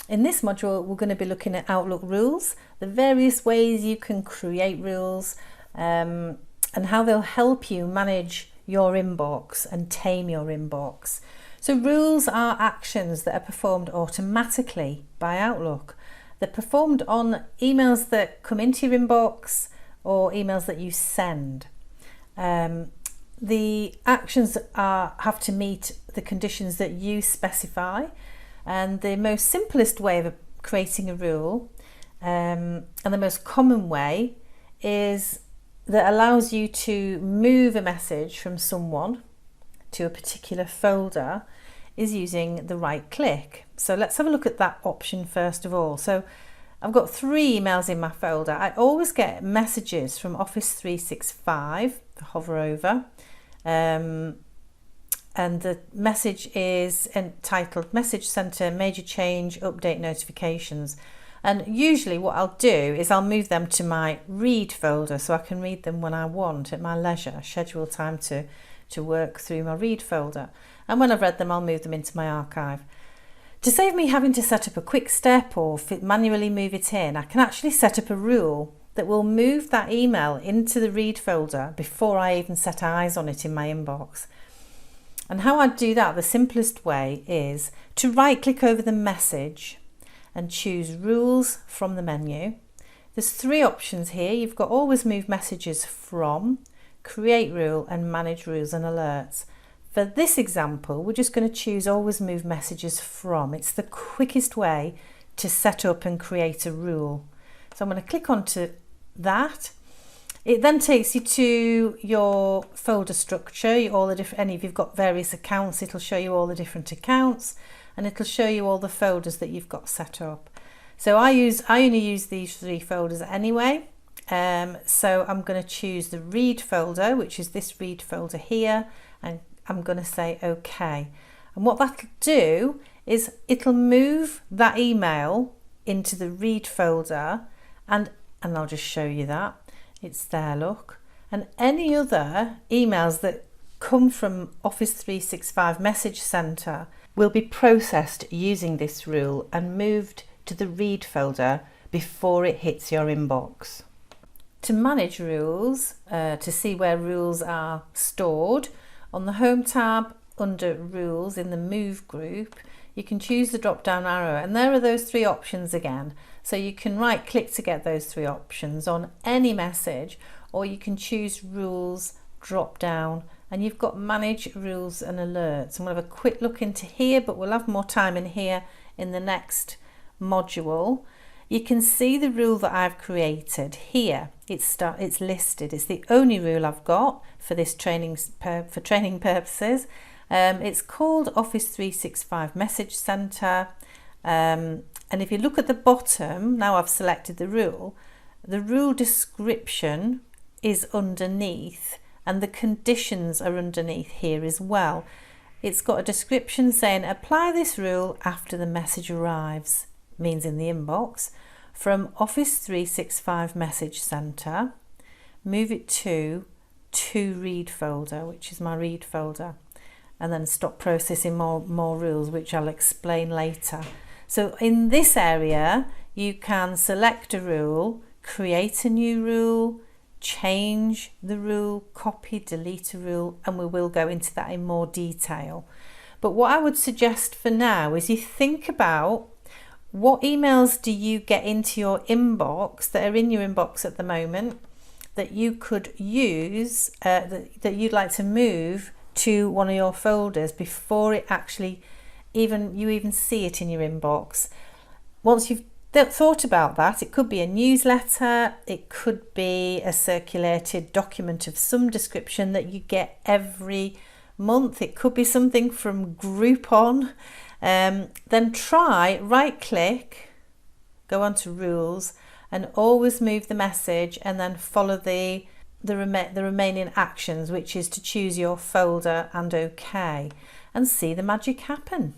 In this module, we're going to be looking at Outlook rules, the various ways you can create rules, and how they'll help you manage your inbox and tame your inbox. So rules are actions that are performed automatically by Outlook. They're performed on emails that come into your inbox or emails that you send. The actions have to meet the conditions that you specify, and the most simplest way of creating a rule and the most common way is that allows you to move a message from someone to a particular folder is using the right click. So let's have a look at that option first of all. So I've got 3 emails in my folder. I always get messages from Office 365, hover over, and the message is entitled Message Center Major Change Update Notifications. And usually what I'll do is I'll move them to my read folder so I can read them when I want at my leisure, schedule time to work through my read folder. And when I've read them, I'll move them into my archive. To save me having to set up a quick step or manually move it in, I can actually set up a rule that will move that email into the read folder before I even set eyes on it in my inbox. And how I do that, the simplest way is to right click over the message and choose rules from the menu. There's 3 options here. You've got always move messages from, create rule and manage rules and alerts. For this example, we're just going to choose always move messages from. It's the quickest way to set up and create a rule. So I'm going to click onto that. It then takes you to your folder structure, all the different, if you've got various accounts, it'll show you all the different accounts and it'll show you all the folders that you've got set up. So I only use these 3 folders anyway. So I'm going to choose the read folder, which is this read folder here, and I'm going to say OK. And what that'll do is it'll move that email into the read folder, and I'll just show you that. It's there, look. And any other emails that come from Office 365 Message Center will be processed using this rule and moved to the read folder before it hits your inbox. To manage rules, to see where rules are stored, on the Home tab under Rules in the Move group, you can choose the drop down arrow, and there are those 3 options again. So you can right click to get those 3 options on any message, or you can choose Rules drop down and you've got Manage Rules and Alerts. And we'll have a quick look into here, but we'll have more time in here in the next module. You can see the rule that I've created here. It's listed. It's the only rule I've got for this training purposes. It's called Office 365 Message Center. And if you look at the bottom, now I've selected the rule description is underneath and the conditions are underneath here as well. It's got a description saying apply this rule after the message arrives, means in the inbox, from Office 365 Message Center, move it to read folder, which is my read folder, and then stop processing more rules, which I'll explain later. So in this area, you can select a rule, create a new rule, change the rule, copy, delete a rule, and we will go into that in more detail. But what I would suggest for now is you think about what emails do you get into your inbox that are in your inbox at the moment that you could use, that you'd like to move to one of your folders before it actually even see it in your inbox. Once you've thought about that, it could be a newsletter, it could be a circulated document of some description that you get every month, it could be something from Groupon. Then try right click, go on to rules and always move the message and then follow the remaining actions, which is to choose your folder and OK, and see the magic happen.